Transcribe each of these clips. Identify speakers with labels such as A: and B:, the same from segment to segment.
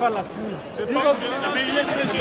A: pas la pub.
B: Mais il est CG.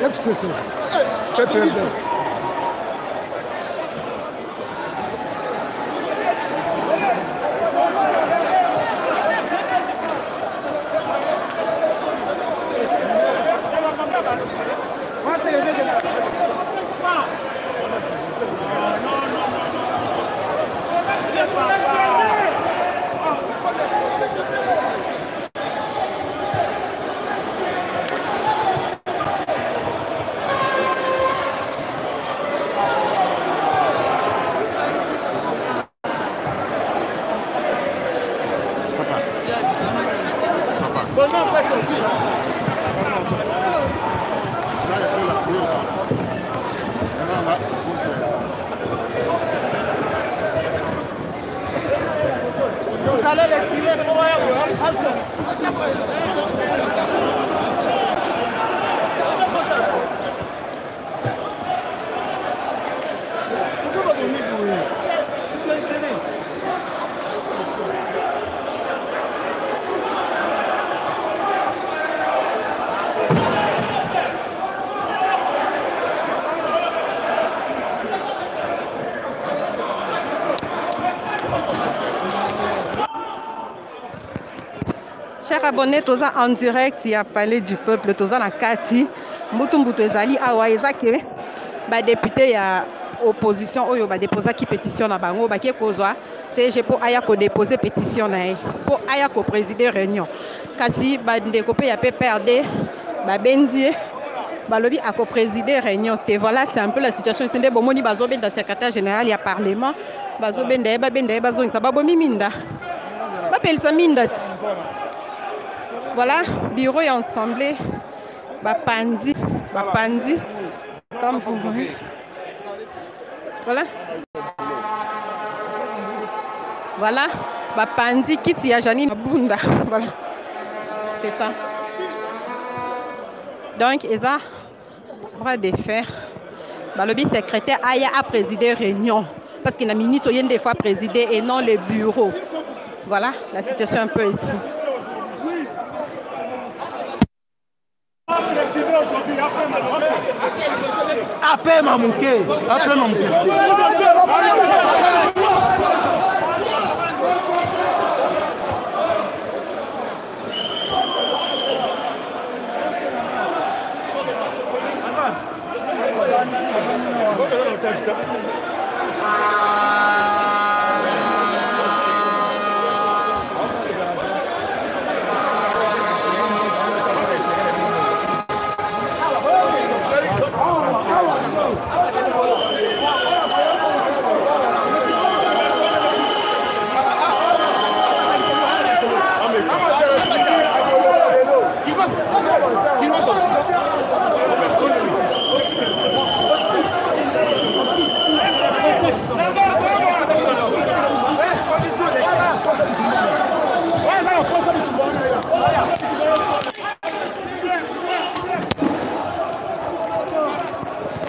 C: FCC. PPRD. Vous allez les tirer,
D: chers abonnés, toza en direct, il y a Palais du Peuple, toza na kati, mbutu ezali awa ezake, ba député ya opposition oyo ba déposa ki pétition na bango ba ki kozwa CG pour aya ko déposer pétition na ye pour aya ko présider réunion. Kasi ba ndeko pe ya PPRD ba benzie balobi a ko présider réunion. Te voilà, c'est un peu la situation ici. Bon moni bazo ben dans secrétaire général ya parlement, bazo ben bazo ça ba bomi minda. Ba pelsa minda. Voilà, bureau et assemblée, Bapandi, comme vous voyez. Voilà. Voilà, Bapandi, Kiti, Janine, Bunda. Voilà, c'est ça. Donc, ils ont bras de fer. Le secrétaire Aya a présidé réunion. Parce qu'il a minute, il y a des fois présidé et non le bureau. Voilà, la situation un peu ici.
C: Après Mamouké, après Mamouké.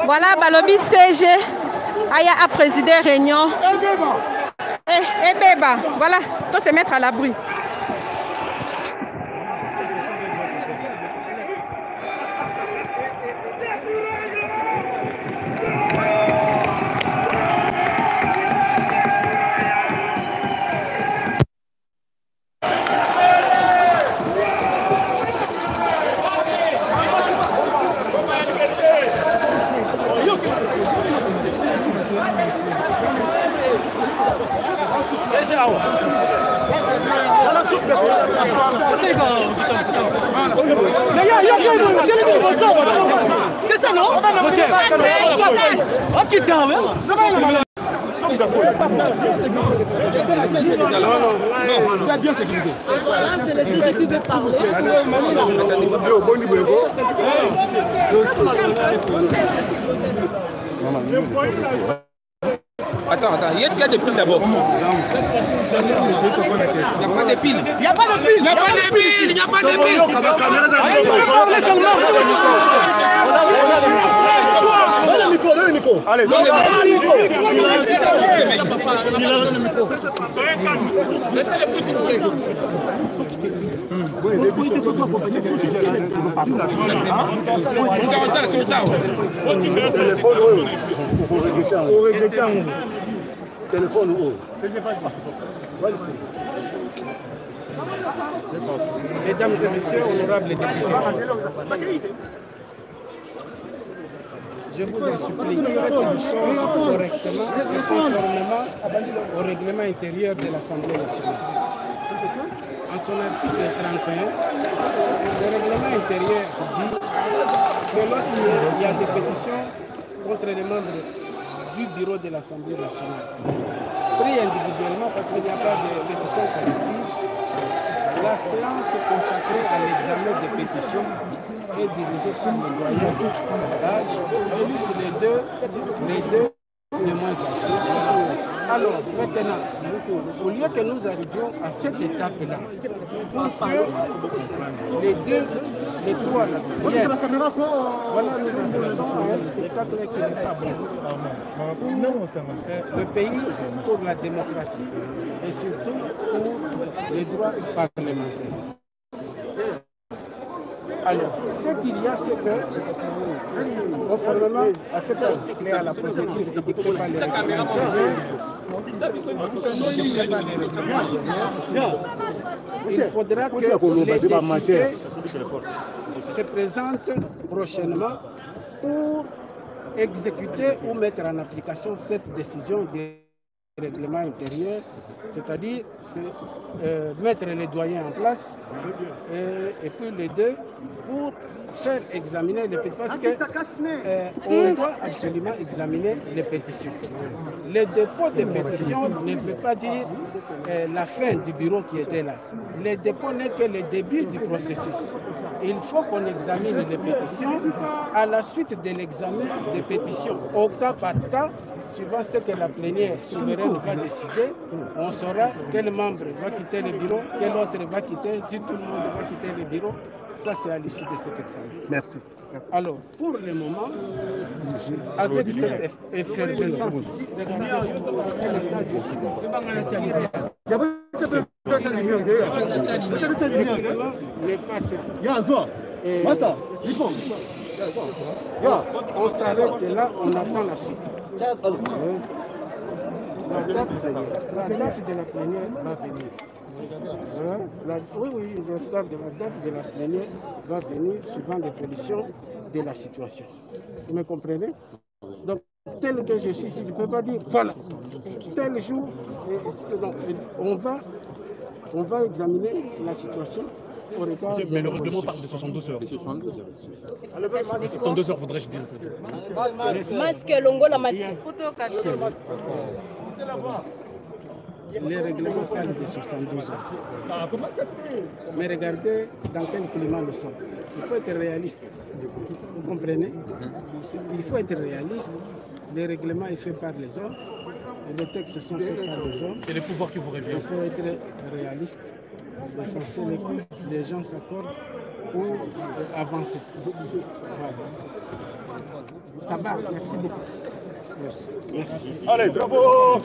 D: Voilà, Balobi CG Aya a présidé réunion. Eh Beba, voilà, tout se mettre à l'abri.
C: C'est bien sécurisé.
A: C'est le CG qui veut parler.
E: Attends, est-ce qu'il y a des piles d'abord? Il n'y a pas de piles.
C: Il n'y a pas de pile.
E: Il n'y a pas de piles. Il n'y a pas de piles.
C: Donne le micro, donne le micro. Allez, donne le micro.
E: Laissez-les plus s'il vous plaît.
C: Téléphone.
F: Mesdames et messieurs, honorables députés, je vous en supplie, faites les choses correctement et conformément au règlement intérieur de l'Assemblée nationale. En son article 31, le règlement intérieur dit que lorsqu'il y a des pétitions contre les membres du bureau de l'Assemblée nationale, pris individuellement parce qu'il n'y a pas de pétition collective, la séance consacrée à l'examen des pétitions est dirigée par le doyen d'âge, plus les deux les moins âgés. Alors, maintenant, au lieu que nous arrivions à cette étape-là, pour que les trois viennent, voilà, nous assistons à un spectacle qui n'est pas bon. Pour le pays, pour la démocratie et surtout pour les droits parlementaires. Alors, ce qu'il y a, c'est que, conformément à cet article et à la procédure édictée par les règlements il faudra que les députés se présentent prochainement pour exécuter ou mettre en application cette décision du règlement intérieur, c'est-à-dire mettre les doyens en place et puis les deux pour faire examiner les pétitions, parce qu'on doit absolument examiner les pétitions. Le dépôt des pétitions ne veut pas dire la fin du bureau qui était là. Le dépôt n'est que le début du processus. Il faut qu'on examine les pétitions à la suite de l'examen des pétitions, au cas par cas, suivant ce que la plénière souveraine va décider, on saura quel membre va quitter le bureau, quel autre va quitter, si tout le monde va quitter le bureau. Ça, c'est à l'issue de cet examen.
C: Merci.
F: Alors, pour le moment, avec cette effervescence ici, on s'arrête là, on attend la suite. La date de la plénière va venir. Oui, la date de la plénière va venir suivant l'évolution de la situation. Vous me comprenez? Donc, tel que je suis ici, je ne peux pas dire, voilà, tel jour, on va examiner la situation.
B: Mais le règlement parle de 72 heures. 72 heures, voudrais-je dire.
A: Masque, longo la masque.
F: les règlements parlent de 72 heures. Mais regardez dans quel climat nous sommes. Il faut être réaliste. Vous comprenez? Il faut être réaliste. Les règlements sont faits par les hommes. Les textes sont faits par les hommes.
B: C'est les pouvoirs qui vous révèlent.
F: Il faut être réaliste. L'essentiel est que les gens s'accordent pour avancer. Voilà. Ça va, merci beaucoup. Merci. Merci.
C: Allez, bravo!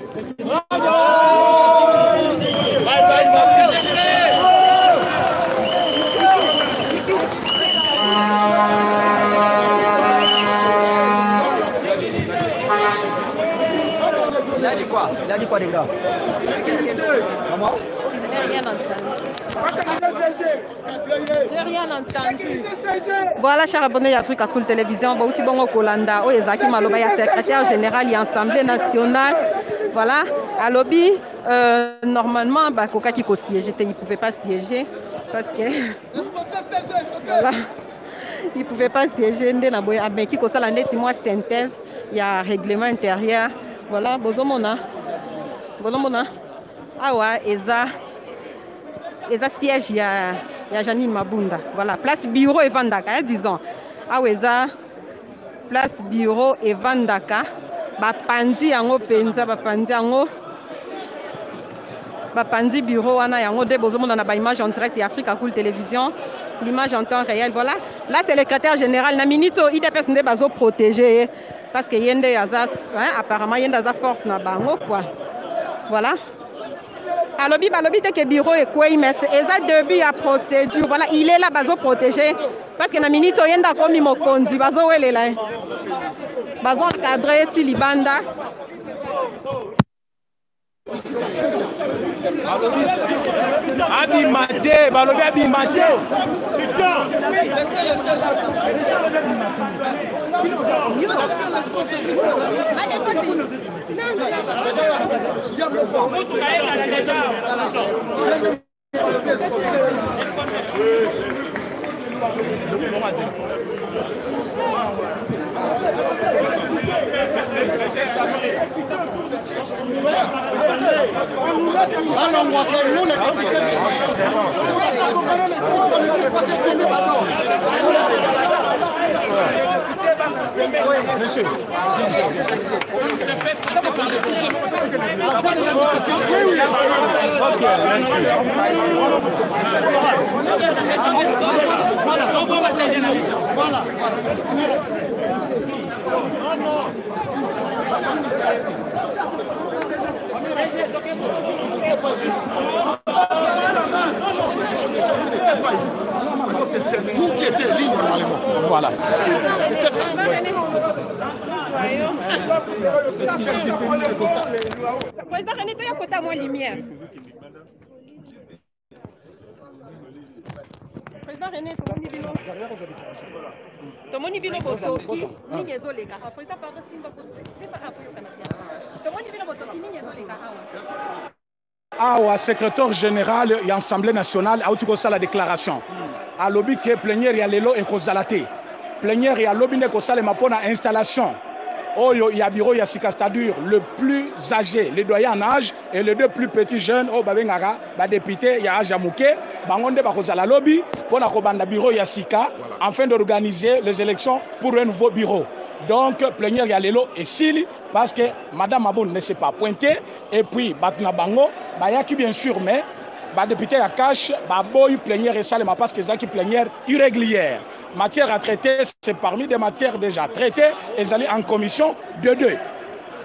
G: Il a dit quoi les gars? Comment?
D: J'ai rien entendu. Voilà, chers abonnés d'Africa Cool Télévision. Bauti Bongo Kolanda, Oyezaki Maloba, secrétaire général de l'Assemblée nationale. Voilà, à lobby, normalement, Koka qui siégeait, il ne pouvait pas siéger parce que. Voilà, il ne pouvait pas siéger. Mais qui a la synthèse, il y a un règlement intérieur. Voilà, Bozomona. Awa, Eza siège, il y a Janine Mabunda. Voilà, place bureau et Vandaka, disons. Awa, place bureau et Vandaka. Bapandi yango penza, bapandi bureau, wana yango de Bozomona na ba image en direct et Africa Cool Télévision. L'image en temps réel, voilà. Là, c'est le secrétaire général. Naminito, il est personne bazo protégé. Parce que Yende Yazas, apparemment, Yende Yazas force na bango, quoi. Voilà. À lobby, que bureau est quoi, mais c'est début à procédure. Voilà, il est là, bazo protégé. Parce que Naminito, Yenda comme il mokondi, bazo où elle est là. Bazo encadré, Tilibanda.
H: Abimate, balobi abimate.
B: Monsieur.
C: Nous qui étions libres normalement.
B: Voilà.
C: C'était ça.
D: Président René, tu as côté à moi lumière. Président René, tu as dit non. Tu as dit
H: Awa, secrétaire général et Assemblée nationale, a eu la déclaration. A lobby que plénière y a l'élo et kozalate. Plénière y a lobby ne kozale ma pona installation. Oh, il y a bureau, il y a Sikastadur, le plus âgé, les doyens en âge, et les deux plus petits jeunes, oh, Babengara, député, il y a Ajamouké, Bangonde Bakozala lobby, pour la Kobanda bureau, il y a Sika, afin d'organiser les élections pour un nouveau bureau. Donc, plénière y a l'élo et Sili, parce que Madame Maboun ne s'est pas pointée, et puis Batna Bango, Bayaki bien sûr, mais député à cash, Baboy plénière et Salema, parce que Zaki plénière irrégulière. Matière à traiter, c'est parmi des matières déjà traitées, et ils allaient en commission de deux.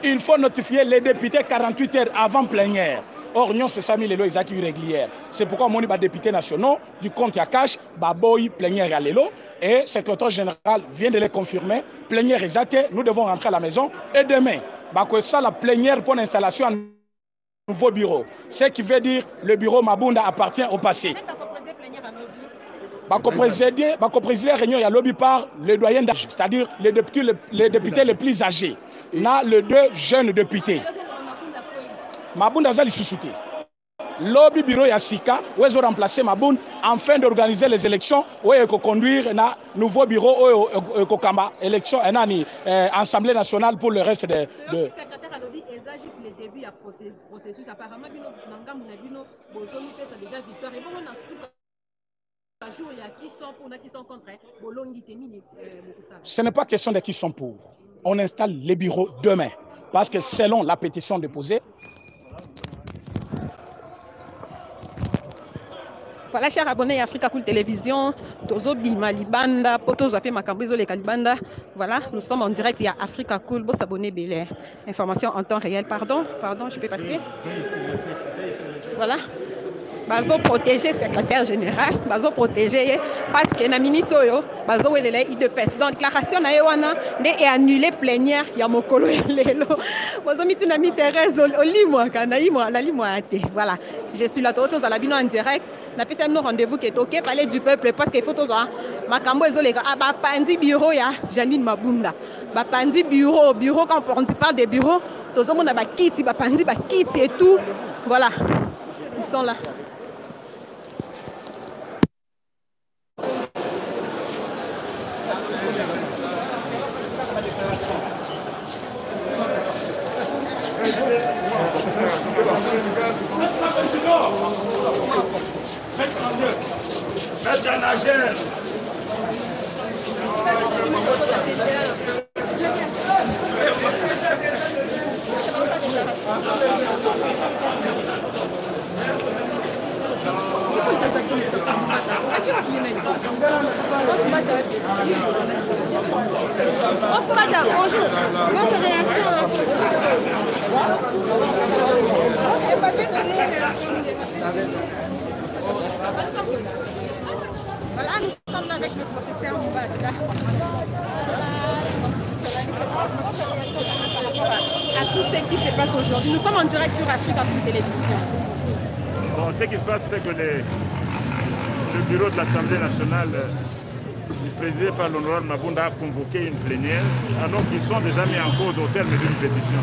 H: Il faut notifier les députés 48 heures avant plénière. Or, nous faisons ça, les lois irrégulières. C'est pourquoi mon député national du compte à cash, Baboy plénière à l'élo, et le secrétaire général vient de les confirmer. Plénière exacte, nous devons rentrer à la maison. Et demain, ça la plénière pour l'installation d'un nouveau bureau. Ce qui veut dire que le bureau Mabunda appartient au passé. Présider la réunion, il y a lobby par le doyen d'âge, c'est-à-dire les députés les plus âgés. Na les deux jeunes députés. Mabunda Zali Soussouté. Lobby bureau Yassika, où ils ont remplacé Maboun afin d'organiser les élections, où ils vont conduire un nouveau bureau, où ils vont élection, Assemblée nationale pour le reste de...
D: Le secrétaire a lobby, ils ont juste le début à procéder.
A: processus. Apparemment, c'est déjà victoire. Et bon, on a jour, il y a qui sont pour, qui sont contre.
H: Ce n'est pas question de qui sont pour. On installe les bureaux demain. Parce que selon la pétition déposée,
D: voilà, chers abonnés Africa Cool Télévision, Tozo Bima Libanda, Poto Zape Makambizo les Kalibanda. Voilà, nous sommes en direct, il y a Africa Cool, vous s'abonnez Bélé. Information en temps réel, pardon, je peux passer. Voilà. Bazo protéger secrétaire général, bazo protéger parce que na minute yo bazo welele IDPS. Donc déclaration na yewana ne est annulée plénière ya mokolo lelo. Bazo mitu na mi Thérèse olimwa kana imwa la limwa ate. Voilà, je suis là tous à la bino en direct. Na pesa no rendez-vous qui est OK parler du peuple parce qu'il faut tous makambo ezoleka ba pandi bureau ya Janine Mabunda. Ba pandi bureau quand on parle des bureaux, tozo mona ba kiti ba pandi ba kiti et tout. Voilà. Ils sont là.
I: Bonjour, votre réaction.
D: Voilà, nous sommes avec le professeur Mbata. À tout ce qui se passe aujourd'hui. Nous sommes en direct sur Africa Cool Télévision.
J: Bon, ce qui se passe, c'est que le bureau de l'Assemblée nationale, présidé par l'honorable Mabunda, a convoqué une plénière, alors qu'ils sont déjà mis en cause au terme d'une pétition.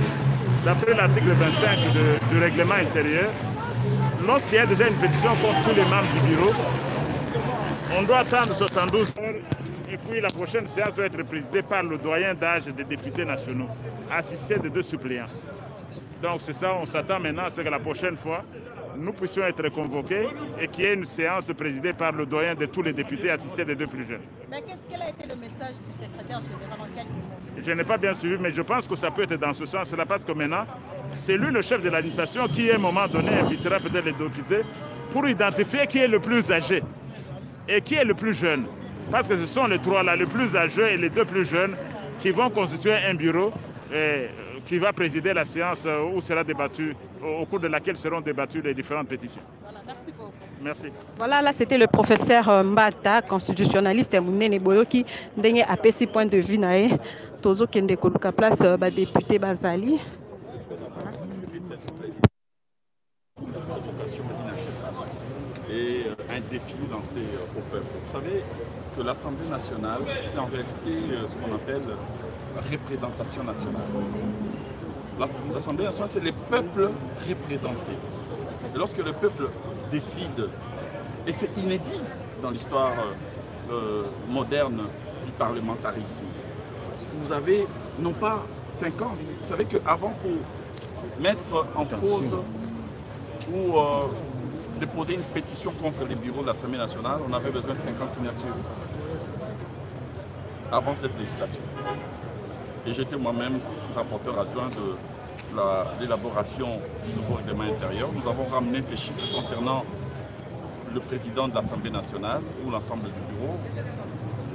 J: D'après l'article 25 du règlement intérieur, lorsqu'il y a déjà une pétition contre tous les membres du bureau, on doit attendre 72 heures et puis la prochaine séance doit être présidée par le doyen d'âge des députés nationaux, assisté de 2 suppléants. Donc c'est ça, on s'attend maintenant à ce que la prochaine fois, nous puissions être convoqués et qu'il y ait une séance présidée par le doyen de tous les députés assistés des 2 plus jeunes.
A: Mais quel a été le message du secrétaire général en quelques mots?
J: Je n'ai pas bien suivi, mais je pense que ça peut être dans ce sens-là parce que maintenant, c'est lui le chef de l'administration qui, à un moment donné, invitera peut-être les députés pour identifier qui est le plus âgé et qui est le plus jeune. Parce que ce sont les 3 là, le plus âgé et les 2 plus jeunes, qui vont constituer un bureau qui va présider la séance où sera débattu, au cours de laquelle seront débattues les différentes pétitions.
A: Voilà, merci beaucoup.
J: Merci.
D: Voilà, là c'était le professeur Mbata, constitutionnaliste Mounene Boyoki, dernier APC point de vue nae, Tozo Kende Koluka place député Bazali.
K: Et un défi lancé au peuple. Vous savez que l'Assemblée nationale, c'est en réalité ce qu'on appelle représentation nationale. L'Assemblée nationale, c'est les peuples représentés. Et lorsque le peuple décide, et c'est inédit dans l'histoire moderne du parlementarisme, vous avez non pas 5 ans, vous savez qu'avant pour mettre en cause ou déposer une pétition contre les bureaux de l'Assemblée nationale, on avait besoin de 50 signatures avant cette législature. Et j'étais moi-même rapporteur adjoint de l'élaboration du nouveau règlement intérieur. Nous avons ramené ces chiffres concernant le président de l'Assemblée nationale ou l'ensemble du bureau,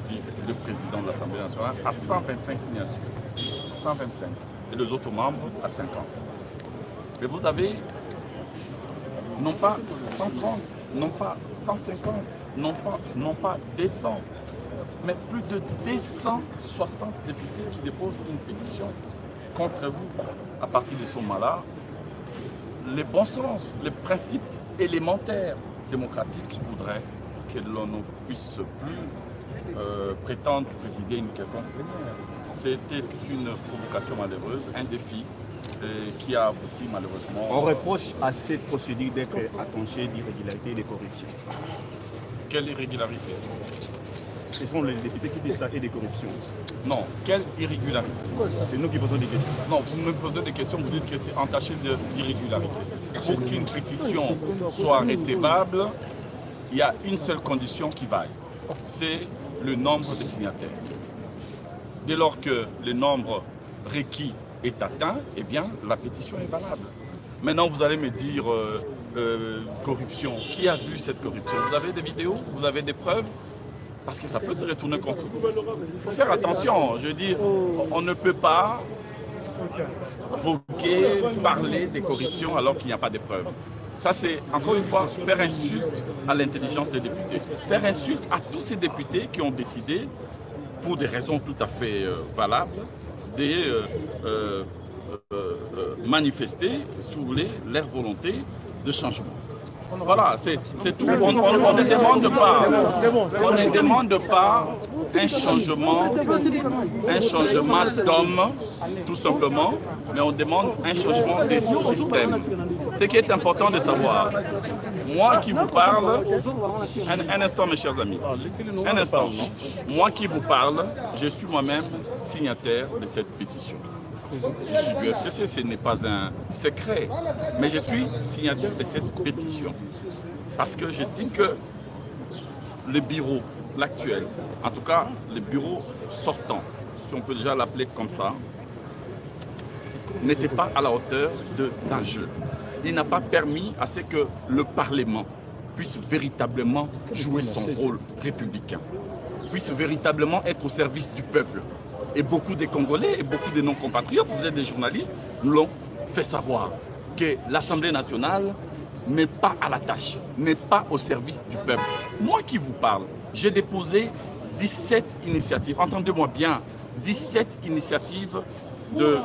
K: je dis le président de l'Assemblée nationale, à 125 signatures. 125. Et les autres membres à 50. Mais vous avez non pas 130, non pas 150, non pas 200, mais plus de 260 députés qui déposent une pétition contre vous. À partir de ce moment-là, les bons sens, les principes élémentaires démocratiques voudraient que l'on ne puisse plus prétendre présider une quelconque plénière. C'était une provocation malheureuse, un défi qui a abouti malheureusement.
L: On reproche à cette procédure d'être attachée d'irrégularité et de corruption.
K: Quelle irrégularité?
L: Ce sont les députés qui disent ça et des corruptions.
K: Non, quelle irrégularité?
L: C'est nous qui posons des questions.
K: Non, vous me posez des questions, vous dites que c'est entaché d'irrégularité. pour qu'une pétition soit recevable, il y a une seule condition qui vaille, c'est le nombre de signataires. Dès lors que le nombre requis est atteint, eh bien, la pétition est valable. Maintenant, vous allez me dire corruption. Qui a vu cette corruption? Vous avez des vidéos? Vous avez des preuves? Parce que ça peut se retourner contre vous. Il faut faire attention. Je veux dire, on ne peut pas voquer, parler des corruptions alors qu'il n'y a pas de preuves. Ça, c'est, encore une fois, faire insulte à l'intelligence des députés. Faire insulte à tous ces députés qui ont décidé, pour des raisons tout à fait valables, de manifester, si vous voulez, leur volonté de changement. Voilà, c'est tout. On ne demande pas, on ne demande pas un changement d'homme, tout simplement, mais on demande un changement des systèmes. Ce qui est important de savoir, moi qui vous parle, un instant mes chers amis, un instant, moi qui vous parle, je suis moi-même signataire de cette pétition. Je suis du FCC, ce n'est pas un secret, mais je suis signataire de cette pétition. Parce que j'estime que le bureau, l'actuel, en tout cas le bureau sortant, si on peut déjà l'appeler comme ça, n'était pas à la hauteur des enjeux. Il n'a pas permis à ce que le Parlement puisse véritablement jouer son rôle républicain, puisse véritablement être au service du peuple. Et beaucoup de Congolais et beaucoup de nos compatriotes, vous êtes des journalistes, nous l'ont fait savoir que l'Assemblée nationale n'est pas à la tâche, n'est pas au service du peuple. Moi qui vous parle, j'ai déposé 17 initiatives, entendez-moi bien, 17 initiatives de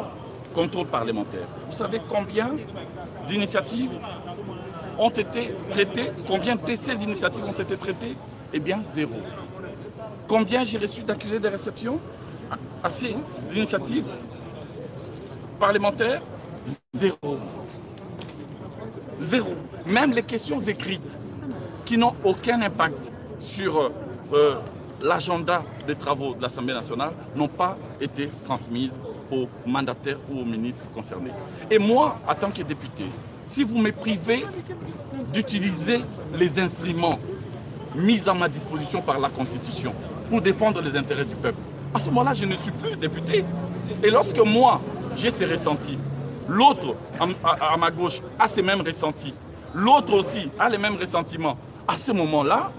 K: contrôle parlementaire. Vous savez combien d'initiatives ont été traitées? Combien de ces initiatives ont été traitées? Eh bien, 0. Combien j'ai reçu d'accusés de réception à ces initiatives parlementaires? 0. 0. Même les questions écrites qui n'ont aucun impact sur l'agenda des travaux de l'Assemblée nationale n'ont pas été transmises aux mandataires ou aux ministres concernés. Et moi, en tant que député, si vous me privez d'utiliser les instruments mis à ma disposition par la Constitution pour défendre les intérêts du peuple, à ce moment-là, je ne suis plus député. Et lorsque moi, j'ai ces ressentis, l'autre à ma gauche a ces mêmes ressentis, l'autre aussi a les mêmes ressentiments, à ce moment-là,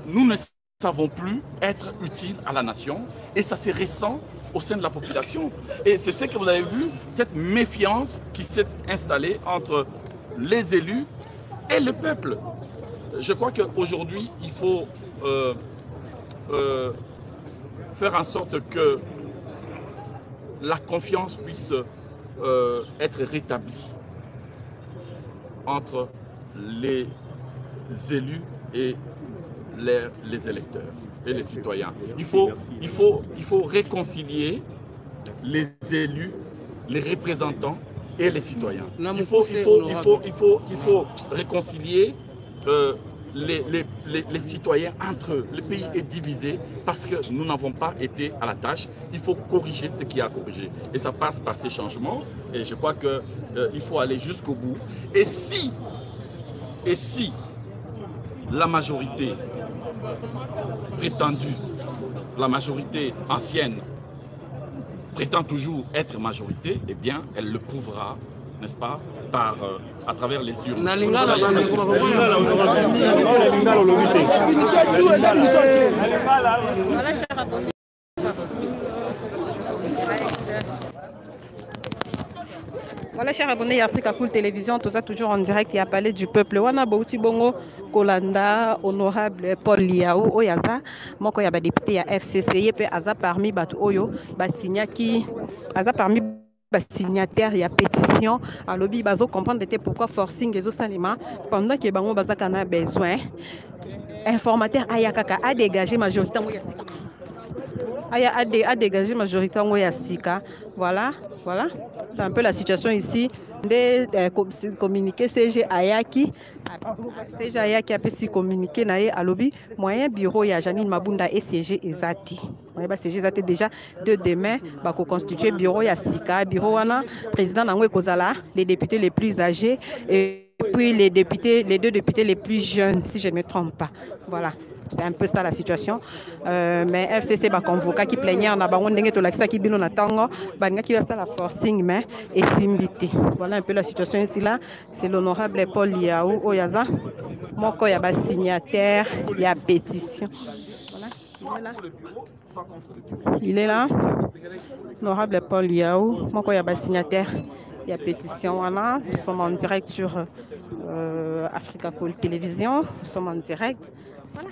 K: nous ne savons plus être utiles à la nation et ça se ressent au sein de la population. Et c'est ce que vous avez vu, cette méfiance qui s'est installée entre les élus et le peuple. Je crois qu'aujourd'hui, il faut faire en sorte que la confiance puisse être rétablie entre les élus et les électeurs et les citoyens. Il faut réconcilier les élus, les représentants et les citoyens. Il faut réconcilier les citoyens entre eux. Le pays est divisé parce que nous n'avons pas été à la tâche. Il faut corriger ce qui a corrigé. Et ça passe par ces changements. Et je crois qu'il faut aller jusqu'au bout. Et si la majorité prétendue, la majorité ancienne, prétend toujours être majorité, eh bien, elle le prouvera, n'est-ce pas, à travers les urnes.
D: Voilà, chers abonnés Africa Cool Télévision, tout ça toujours en direct, il y a Palais du Peuple. Wana Bouti Bongo, Kolanda, honorable Paul Liaou, Oyaza, Moko Yaba député ya FCC, Yepe Aza parmi Batu Oyo, Basignaki, Aza parmi signataire il y a pétition à lobby bazo comprendre pourquoi forcing les salima pendant que bango bazaka na besoin informateur ayakaka a dégagé majorité ngo yasika aya a dégagé majorité ngo yasika voilà C'est un peu la situation ici. Des communiqués CG Ayaki. CG Ayaki a pu s'y communiquer à lobby. Moyen bureau, il y a Janine Mabunda et CG Ezati. CG Ezati déjà de demain, va constituer bureau, il y a Sika. Bureau, président Nangwe Kozala, les députés les plus âgés et puis les deux députés les plus jeunes, si je ne me trompe pas. Voilà. C'est un peu ça la situation. Mais FCC va convoquer qui plaignait en abandon qui bino na tango, qui va faire la forcing mais et simbité. Voilà un peu la situation ici là. C'est l'honorable Paul Liaou Oyaza. Moko ya ba signataire, il y a pétition. Voilà, il est là. L'honorable Paul Liaou, moko ya ba signataire, il y a pétition. Voilà, nous sommes en direct sur Africa Cool Télévision. Nous sommes en direct. Voilà.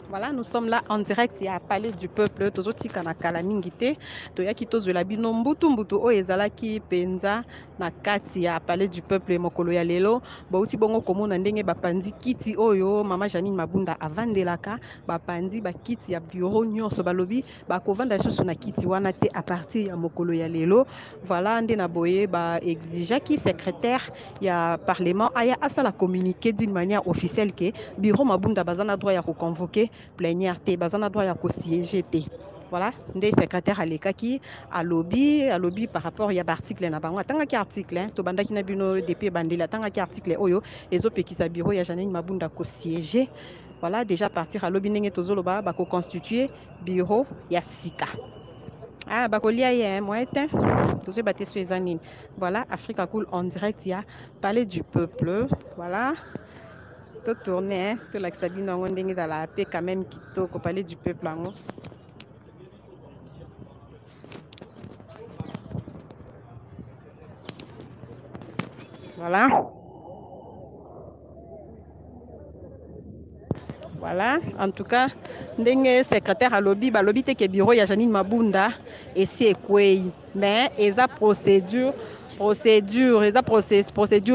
D: Voilà, nous sommes là en direct, il y a Palais du Peuple, tozoti kana kalamingite, toyaki tozela bino mbutu o ezalaki penza na kati ya Palais du Peuple mokolo ya lelo, bauti bongo komona ndenge bapandi kiti oyo mama Janine Mabunda avandelaka, bapandi ba kiti ya bureau nyonso balobi bakovanda susu na kiti wana te à partir ya mokolo ya lelo. Voilà nde na boye ba exigaki secrétaire ya parlement aya asala communiquer d'une manière officielle que bureau Mabunda bazana droit ya convoquer plénière te bazana droit ya ko siéger te. Voilà, ndé secrétaire alekaki à lobby par rapport ya article na bango atanga ki article to bandaki na bino depuis bandela atanga ki article oyo ezopekisa bureau ya Janine Mabunda ko siéger. Voilà, déjà partir à lobby ndenge tozoloba ba ko constituer bureau ya Sika. Ah, bakolia ye moete tozo baté sur les anines. Voilà, Africa Cool en direct ya Palais du Peuple. Voilà. Tout tourner, hein, tout la Sabine on ndenge dans la paix quand même kitoko Palais du Peuple ango. Voilà. Voilà, en tout cas, ndenge secrétaire à lobby, ba lobby te ke bureau ya Janine Mabunda et si ekwei, mais eza procédure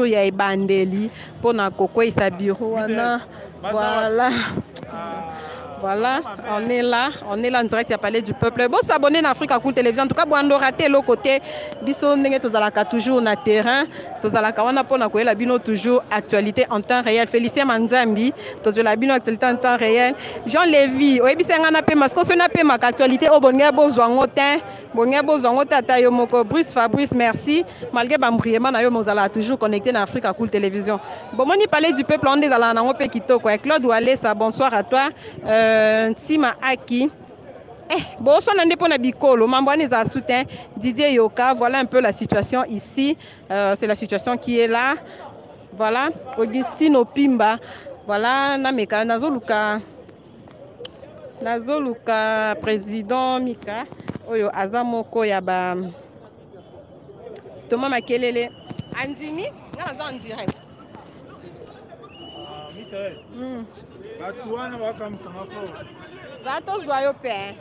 D: ya ebandeli pour na kokwei sa bureau wana. Voilà. Voilà, on est là en direct à Palais du Peuple. Bon, s'abonner à Africa Cool Télévision. En tout cas, bon, on raté l'autre côté. Biso ndenge tozalaka toujours na terrain. Tozalaka wana pona ko la bino toujours actualité en temps réel. Félicien Manzambi, tozala bino actualité en temps réel. Jean Lévy, oyebi sengana pe parce que ce na pe ma actualité o bonga bozwango te. Bonga bozwango tata yo moko Fabrice, merci. Malgré bambriement na yo mozala toujours connecté na Africa Cool Télévision. Bon, moni Palais du Peuple on est dans la nango pe kitoko. Claude Walesa, bonsoir à toi. Tima Aki. Bon, on a pour Bikolo, Mambouane za soutien, Didier Yoka, voilà un peu la situation ici. C'est la situation qui est là. Voilà, Augustine Opimba. Voilà, Nameka, Nazoluka, président Mika, Oyo Azamoko Yaba. Thomas Makelele. Andimi, on en direct.
M: Batuana wakamsanga fo.
D: Zato joyeux père.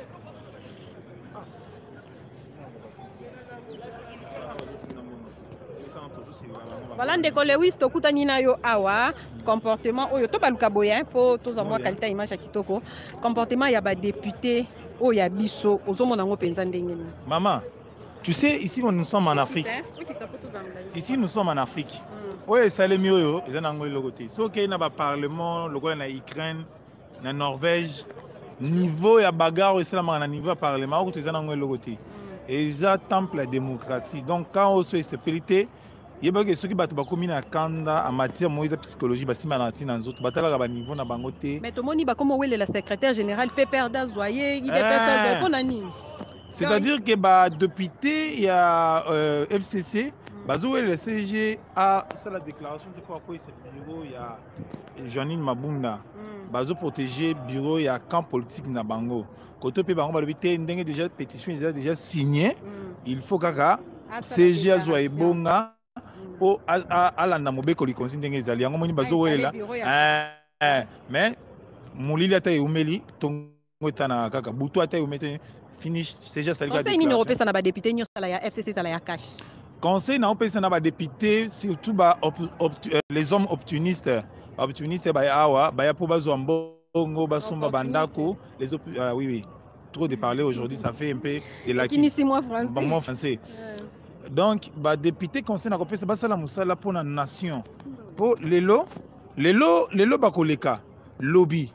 D: Voilà ndeko Lewis tokutani na yo awa comportement oyo to baluka boye po to za mwa qualité image ya kitoko comportement ya ba député o ya biso ozomona ngo penza ndenge ni.
M: Maman, tu sais ici nous sommes en Afrique. Ici nous sommes en Afrique. Oui, c'est le mieux. Ils sont en côté. Ce qui est dans le Parlement, le na Ukraine, na Norvège, niveau ya bagarre, c'est le niveau Parlement, ils sont en côté. Et ils attendent la démocratie. Donc quand on se sécurité, il y a des gens qui battent beaucoup na kanda en matière de psychologie, basi malati na autres batala ba niveau na bangote.
D: Mais tout le monde comme où est le secrétaire général Pépère Dazoyer, il dépasse ça nani.
M: C'est-à-dire que bah député il y a FCC Bazoué le CG a la déclaration de quoi ce bureau il y a Janine Mabunda. Bazou protéger bureau il y a camp politique na bango. Côté pe bango balobité ndenge déjà pétition déjà signé. Il faut kaka CG azwa ebonga o ala na mobeko li konsi ndenge ezali yango moni bazoué là. Mais molili ata eumeli tongo tana kaka butu ata eumete finish CG sali ka.
D: Conseil numéro pesa na ba député nyosala ya FCC sala ya cash.
M: conseil na opesa na ba député surtout les hommes opportunistes awa baya po bazwa mbongo basomba bandako les oui trop de parler aujourd'hui ça fait un peu de la moi français donc ba député conseil na opesa basala musala pour la nation pour lelo bakoleka lobby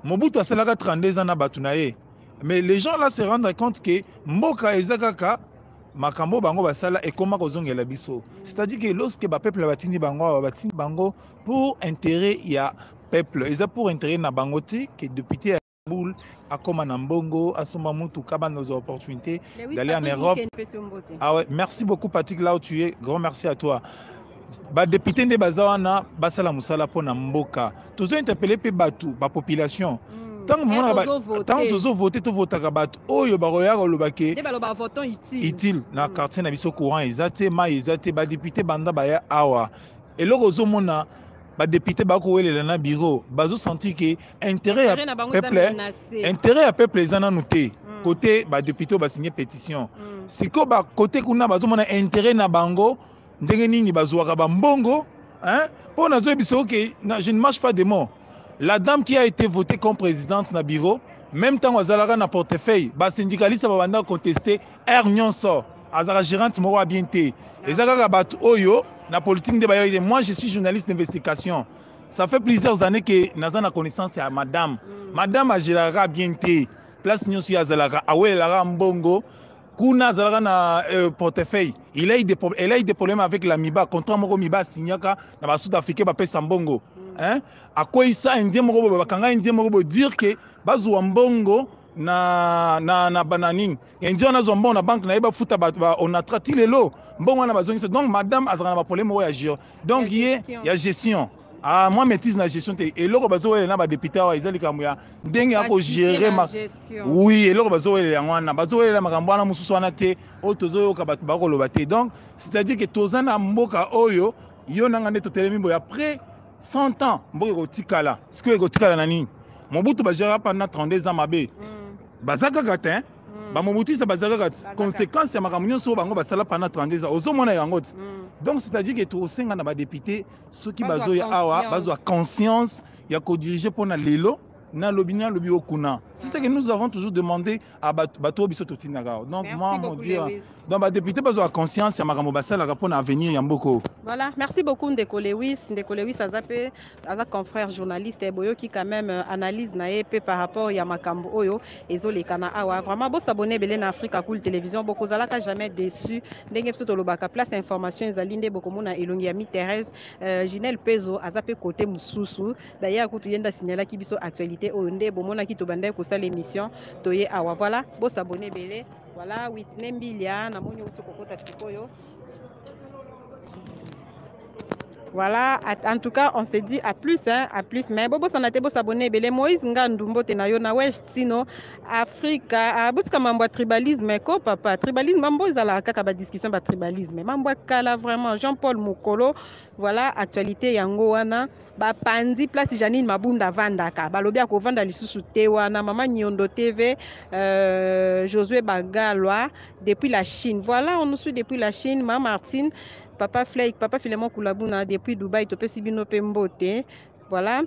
M: Mobutu asalaka 32 ans na batu na ye mais les gens là se rendent compte que mboka ezakaka makambo bango basala ekoma kozongela biso c'est-à-dire que lorsque ba peuple batindi bango pour intérêt ya peuple eza pour intérêt na bango te que député boule akoma na mbongo asomba mutu kaba nos opportunités d'aller en Europe. Ah ouais, merci beaucoup Patrick, là où tu es, grand merci à toi. Ba député nde bazawana basala musala pona mboka tozo interpeller pe batu ba population tant tozo voter to votaka batu oyo baroya kolobake utile na quartier na biso courant ezate ma ezate ba député banda baya awa eloko ozomona ba député bakowelela na bureau bazo sentir que intérêt ya peuple ezana nuté côté ba député ba signer pétition siko ba côté kuna bazomona intérêt na bango ndenge nini bazwaka bambongo hein pour nazo biso que je ne marche pas des mots. La dame qui a été votée comme présidente na bureau même temps azalaka na portefeuille ba syndicaliste ba banda contester nyonso azala gérante moko bien té ezaka batu oyo na politique de bayo. Moi je suis journaliste d'investigation, ça fait plusieurs années que naza na connaissance ya madame a gérera bien té place nyonso ya azalaka awelaka mbongo kuna zalaka na portefeuille. Elle a eu des problèmes avec la MIBA, contrat moko MIBA signaka na ba Sud-Africain ba pesa mbongo. Hein? A quoi ça indien moko bakanga indien moko dire que bazwa mbongo na bananing. Indien na zombo na banque na iba futa on a traité lelo. Mbongo na bazongi. Donc madame azana ba problème moko ya gestion. Donc il y a gestion. Ah, moi maîtrise la gestion et loko bazo na ba député wa ezali kamuya ndenge ya ko gérer ma oui et loko bazo ya ngwana bazo la makambo na mususu wana te o tozo yo ka batu ba ko lobate. Donc c'est-à-dire que tozana mboka oyo yo nanga ne to telemi boya après 100 ans mboka ko tikala ce que ko tikala nani Mobutu ba gérera pendant 32 ans mabe bazaka gatin ba Mobutu sa bazaka gat conséquence ya makambo nyonso bango basala pendant 32 ans ozomona yango. Donc c'est-à-dire que tout singa na ba député ceux qui bazo ya awa bazo conscience ya ko diriger pour na lelo na lobina lobi okuna. C'est ce que nous avons toujours demandé à bato biso totinaka. Donc moi mon dire donc ba député bazo conscience ya makambo basala pour na avenir ya mboko.
D: Voilà, merci beaucoup Ndeko Lewis azape avec confrère journaliste boyo qui quand même analyse na EP par rapport ya makambo oyo ezolekana awa. Vraiment beau s'abonner belé na Africa Cool Télévision boko zalaka jamais déçu. Ndenge pso tolobaka place information ezalinde boko mona elongi ya mi Thérèse Ginelle Pezo azape côté mususu. D'ailleurs kutu yenda signaler ki biso actualité onde bomona ki to banda ko sala émission toye awa. Voilà, beau s'abonner belé. Voilà, Whitney Mbilia na moni utu kokota sikoyo. Voilà, en tout cas, on se dit à plus, hein, à plus. Mais bobo sanate bo s'abonner belé Moïse Ngandumbo tenayo na wesh tino Africa a butka mambo tribalisme ko papa tribalisme mambo zala kaka ba discussion ba tribalisme mambo kala vraiment Jean-Paul Mukolo. Voilà, actualité yango wana ba pandi place Janine Mabunda vandaka balobia ko vanda lisusu te wana Mama Nyondo TV Josué Bagalwa depuis la Chine. Voilà, on nous suit depuis la Chine. Mama Martine Papa Flake, Papa Philemon Koulabuna depuis Dubaï, Topé Sibino Pembote. Voilà.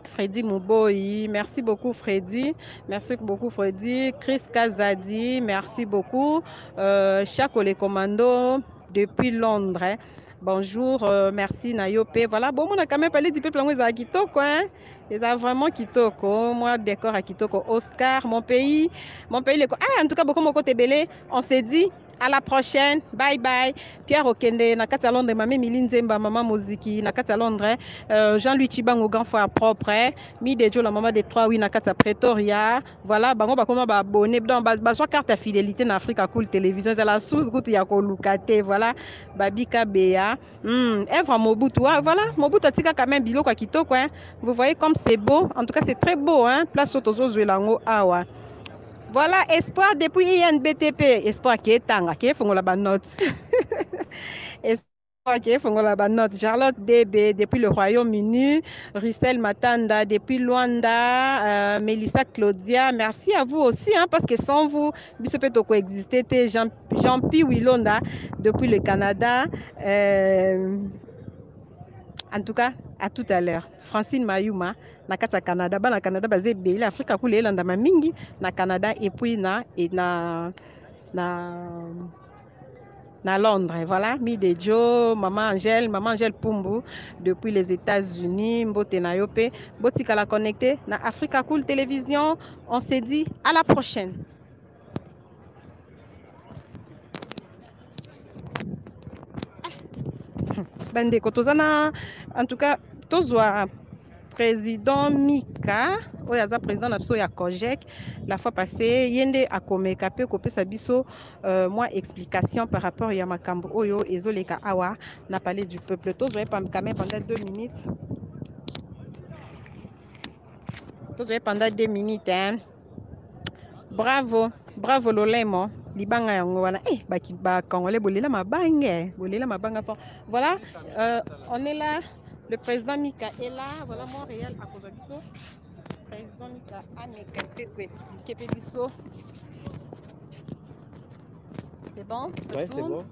D: Freddy Mouboyi, merci beaucoup Freddy. Merci beaucoup Freddy. Chris Kazadi, merci beaucoup. Chaco les commandos depuis Londres. Hein. Bonjour, merci Nayope. Voilà, bon, on a quand même parlé du peuple à Kitoko. Hein. Ils ont vraiment Kitoko. Moi, décor à Kitoko. Oscar, mon pays. Ah, en tout cas, beaucoup mon côté belé. On s'est dit. À la prochaine, bye bye. Pierre Okende, Nakata Londres, Mamé Milinzemba, Maman Moziki, Nakata Londres, Jean-Louis Chibang au grand frère propre, Midejo, la maman des trois, oui, Nakata Pretoria. Voilà, Bango, comment abonner dans soit carte à fidélité en Africa Cool Télévision, c'est la sous goutte Yako Lukate, voilà, Babika Bea, Evra Mobutu, voilà, Mobutu a tika quand même bilo kwa kitoko, hein. Vous voyez comme c'est beau, en tout cas c'est très beau, hein, place Sotozo Zuelango Awa. Voilà, espoir depuis INBTP. Espoir qui est tanga, qui est la note. Ok, Fongola Banot, Charlotte DB depuis le Royaume-Uni, Russell Matanda depuis Luanda, Mélissa Claudia, merci à vous aussi, hein, parce que sans vous, Bissope Toko existait, Jean-Pi Wilonda depuis le Canada. En tout cas, à tout à l'heure. Francine Mayuma, na kata Canada, na Canada basé Béli, Afrique Koulé, Landa Mingi, na Canada et puis na Londres. Voilà, Midejo, Maman Angèle Pumbu, depuis les États-Unis, Mbote Nayope, Botika la connecté, na Africa Cool Télévision. On se dit à la prochaine. Bande Kotozana, en tout cas, Tozwa président Mika, oyaza président Napso ya Kojek, la fois passée, Yende a komeka pe kopé sabiso, moi explication par rapport à Makambo Oyo et Zoleka Awa, n'a parlé du peuple. Tozwa quand même pendant 2 minutes. Tozwa pendant 2 minutes, hein. Bravo, bravo Lolemo. Libanga yango wana ba congolais bolela mabanga fort. Voilà, on est là, le président Mika est là, voilà Montréal à Kozabiso. Président Mika a expliqué Pébiso. C'est bon?
N: Ouais, c'est bon.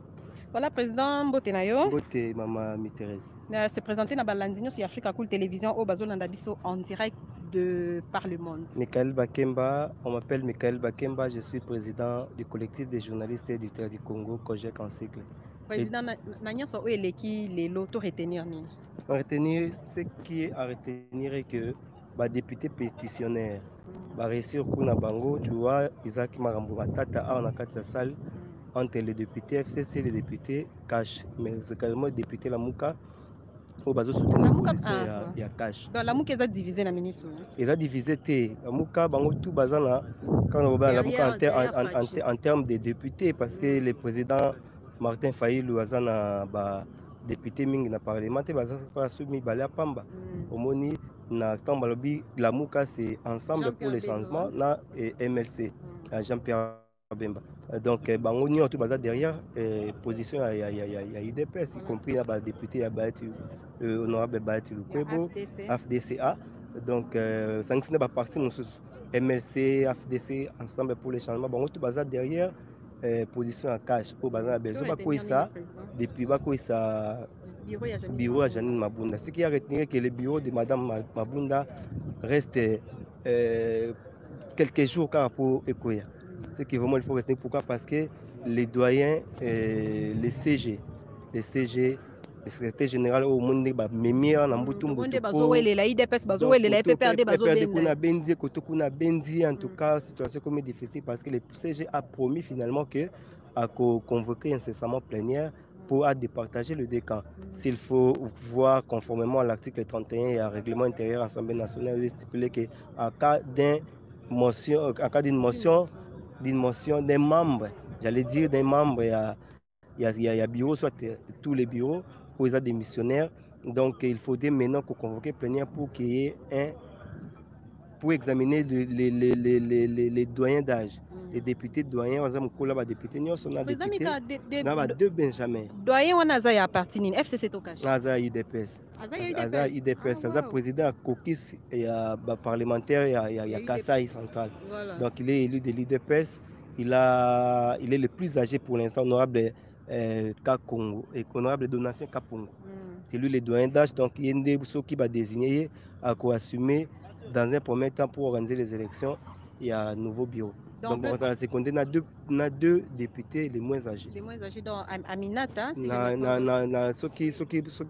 D: Voilà, président Mbotenayo.
N: Mbote, maman Miterès.
D: C'est présenté dans Balandino sur Africa Cool Télévision au Bazolandabiso en direct par le monde.
N: Michael Bakemba, on m'appelle Michael Bakemba, je suis président du collectif des journalistes éditeurs du Congo, Kojek en cycle.
D: Président, Nanyonso Oeleki, les lotos retenir ni?
N: Retenir, ce qui est à retenir est que les députés pétitionnaires, réussir Kuna Bango, tu vois, Isaac Marambo Matata a en la salle entre les députés FCC et les députés Cash, mais également les députés Lamouka. Au bazo soutenir il y a cash.
D: Donc la Mouka est divisée la minute.
N: Ils ont divisé la Mouka bango tout bazana quand on va la Mouka en termes de députés parce que le président Martin Fayulu azana ba député mingi na parlement te baza pas soumis balé pamba. Omoni na temps balobi la Mouka c'est ensemble pour les changements na MLC Jean-Pierre Bemba. Donc bango ni tout baza derrière position il y a UDPS y compris la député ya Baati honorable Baati Lukwebo FDCA. Donc ça n'est pas parti MLC FDC ensemble pour les changements bango tout baza derrière position à cash au bazar bezo ba ko ça depuis ba ko ça bureau à Janine Mabunda. Ce qui a retenu que le bureau de madame Mabunda reste quelques jours par rapport à Ekoya. C'est que vraiment il faut rester. Pourquoi? Parce que les doyens, les CG, le secrétaire général au monde ba memia na mbutu mbutu
D: bazo la IDPS bazo la PPRD bazo
N: kuna benzi koto kuna benzi en tout cas situation comme difficile parce que le CG a promis finalement que à convoquer incessamment plénière pour départager le décan. S'il faut voir conformément à l'article 31 et à règlement intérieur Assemblée nationale, il stipule que en cas d'une motion d'un membre, j'allais dire d'un membre, il y a bureau, soit tous les bureaux, où il y a des missionnaires. Donc il faudrait maintenant convoquer plénière pour qu'il y ait pour examiner les doyens d'âge. Les députés doyens, on a députés, nous sommes députés, on a deux Benjamin.
D: Doyen, on a appartenu, FCC Tokash.
N: On a IDPS. IDPS, on a président à Kokis et parlementaire, il y a Kassai central. Donc il est élu de l'IDPS. Il est le plus âgé pour l'instant, honorable Kakongo, et honorable Donatien Kapongo. C'est lui le doyen d'âge, donc il y a une des qui va désigner à assumer dans un premier temps pour organiser les élections. Il y a un nouveau bureau. Donc dans la seconde, on a deux députés les moins âgés.
D: Les moins âgés, donc Aminata.
N: Ceux qui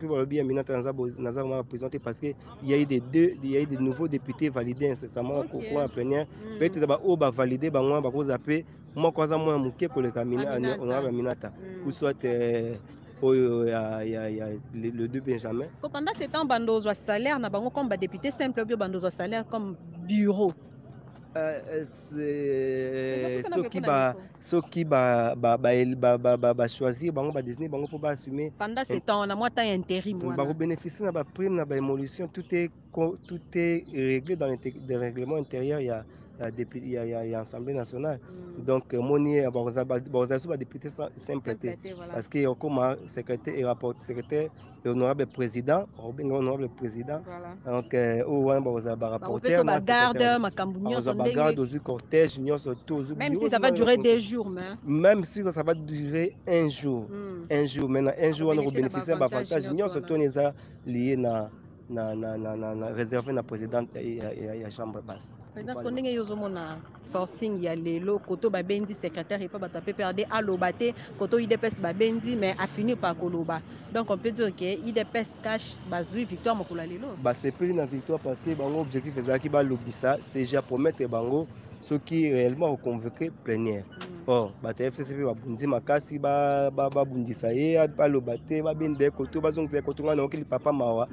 N: vont bien Aminata, nous avons présenté parce qu'il y a eu des nouveaux députés validés incessamment pour la plénière. Peut-être qu'on va valider, on va zapper. Moi, quand on a mouqué pour le Aminata, ou soit il y a le deux Benjamin.
D: Pendant ce temps, bandos au salaire, n'a pas comme député simple, bandos au salaire comme bureau.
N: Ceux qui choisir désigner pour assumer
D: pendant ce temps on a moins temps intérim
N: bénéficier de prime émolution tout est réglé dans le règlement intérieur il il y a Assemblée nationale. Donc, Moni, bon, député simple. Parce que comme secrétaire et honorable président, donc, rapporteur, cortège, même si ça va durer des jours. Même si ça va durer un jour. Maintenant, un jour, on va bénéficier d'avantages. Nous sommes liés réservé na présidente et la chambre basse.
D: Parce qu'on a forcing ya lelo koto babendi secrétaire et pas bataper perdre à l'obate koto IDPS babendi mais a fini par koloba. Donc on peut dire que IDPS cache bazui victoire mokula lelo.
N: Bah c'est plus une victoire parce que bango objectif est qui ba lobisa c'est déjà promettre bango ce qui réellement convoqué plénière. Or, FCCP va bundi makasi ba bundisa ye ba lobate ba bende koto ba zonze koto ngana okili papa mawa.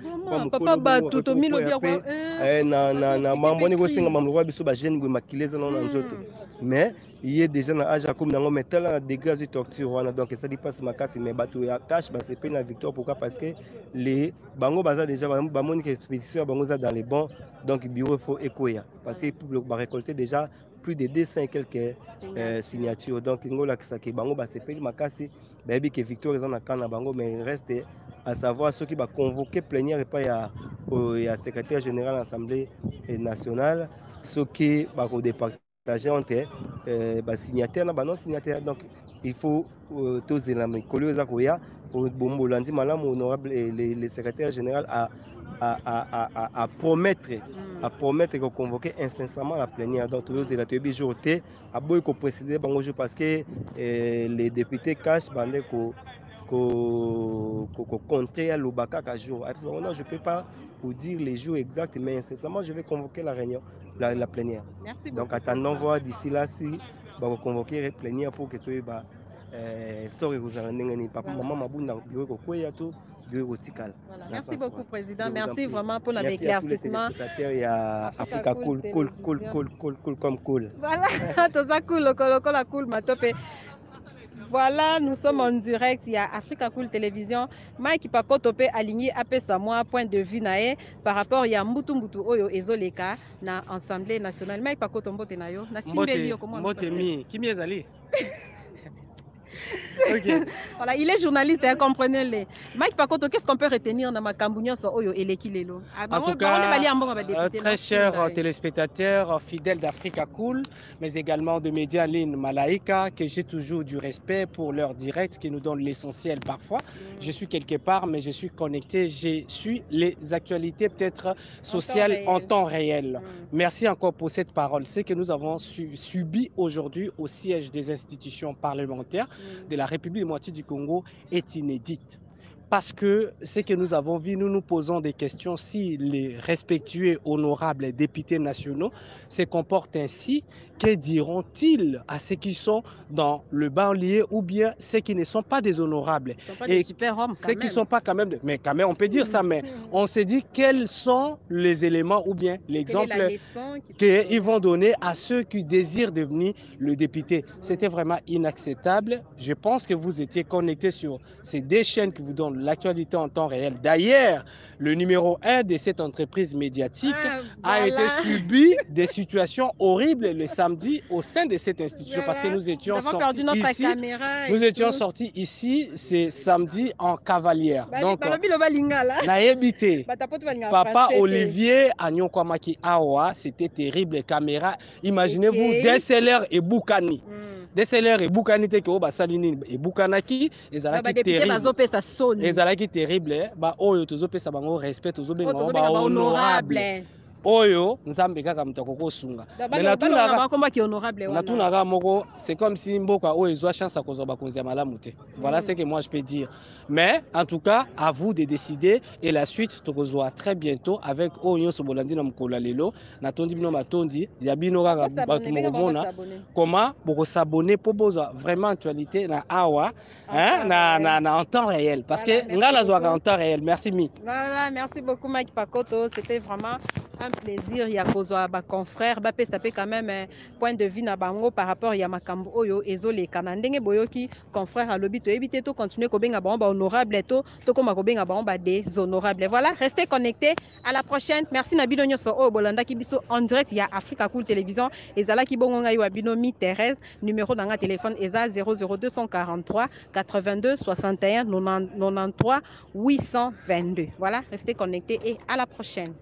D: Papa ba toto milo bia kwa
N: na mamboni ko singa mamlo biso ba jeune go makileza na nzoto. Mais il est déjà dans âge comme dans métal degré de torture donc ça dépasse makasi mais bato ya cash ba c'est pas une victoire pourquoi parce que les bango baza déjà ba moni que expédition bango za dans les bons donc bureau faut écoya parce que pour récolter déjà plus de 200 et quelques signatures donc ngola que bango ba c'est pas makasi ba bi que victoire za na kana bango mais il reste à savoir ceux qui va convoquer plénière et pas ya secrétaire général de l'Assemblée nationale ceux qui va au département entre signataires et non signataires. Donc il faut tous les honorable les secrétaires général à promettre de convoquer incessamment la plénière. Donc tous les ateliers jourtés à beaucoup préciser parce que les députés cachent contrer à l'Obaka à jour. Je ne peux pas vous dire les jours exacts, mais incessamment je vais convoquer la réunion, la plénière.
D: Merci
N: donc
D: beaucoup.
N: Attendons voir d'ici là si on va convoquer la plénière pour que tu sorry vous allez papa maman mabunda bureau ko ya tout bureau tikal.
D: Merci beaucoup président, merci vraiment pour l'éclaircissement.
N: Il y a Africa cool.
D: Voilà, tout ça cool matope. Voilà, nous sommes en direct, il y a Africa Cool Télévision. Mike Pakotope aligné après sa moi point de vue nae par rapport il y a Mbutu Oyo Ezoleka na Assemblée nationale. Mike Pakotombo tenayo na simbeli yo comment
O: Mbotemi, qui m'y allé?
D: Okay. Voilà, il est journaliste, comprenez-le. Mike Pakoto, qu'est-ce qu'on peut retenir dans ma Cambounia sur Oyo et l'Ekilelo?
O: En tout cas, très chers téléspectateurs, fidèles d'Africa Cool, mais également de médias en ligne Malaika, que j'ai toujours du respect pour leur direct qui nous donne l'essentiel parfois. Je suis quelque part, mais je suis connecté, je suis les actualités peut-être sociales en temps réel. Merci encore pour cette parole. Ce que nous avons subi aujourd'hui au siège des institutions parlementaires de la République démocratique du Congo est inédite. Parce que ce que nous avons vu, nous nous posons des questions si les respectueux, honorables députés nationaux se comportent ainsi, que diront-ils à ceux qui sont dans le banlieue ou bien ceux qui ne sont pas des honorables?
D: Ils ne sont pas des super-hommes quand même.
O: Ceux qui ne sont pas quand même, mais quand même on peut dire ça, mais on s'est dit quels sont les éléments ou bien l'exemple qu'ils vont donner à ceux qui désirent devenir le député. C'était vraiment inacceptable. Je pense que vous étiez connectés sur ces deux chaînes qui vous donnent l'actualité en temps réel. D'ailleurs, le numéro 1 de cette entreprise médiatique a été subi des situations horribles le samedi au sein de cette institution parce que nous étions sortis ici, c'est samedi en cavalière. Donc, Papa Olivier Agnon-Kwamaki Awa, c'était terrible, caméra. Imaginez-vous, DSLR et Boukani. DSLR et Boukani te ko ba salini et Boukanaki ezalaki terrible ba oyo tozopesa bango respect tozobenga ba honorable oyo nzambe kaka mutako kosunga natunaka moko c'est comme si mboka oyo ezwa chance akozwa bakonzi ya malamu te. Voilà ce que moi je peux dire, mais en tout cas à vous de décider et la suite tokozwa très bientôt avec oyo nyonso bolandi na mokolo lelo natondi bino matondi ya bino kaka bato mokomona comment boko s'abonner pour bozwa vraiment actualité na awa na en temps réel parce que nga nazwaka en temps réel. Merci mi.
D: Voilà, merci beaucoup Mike Pakoto, c'était vraiment un plaisir ya kozwa ba confrère ba pesa pe quand même point de vue na bango par rapport ya makambo oyo ezoleka na ndenge boyoki confrère alobi to éviter to continuer ko benga bango ba honorable to koma ko benga bango ba déshonorable. Voilà, restez connectés, à la prochaine. Merci na bino nyoso o bolanda ki biso en direct ya Africa Cool Télévision ezala ki bongo ngai wa bino mi Thérèse, numéro dans téléphone eza 00243 82 61 93 822. Voilà, restez connectés et à la prochaine.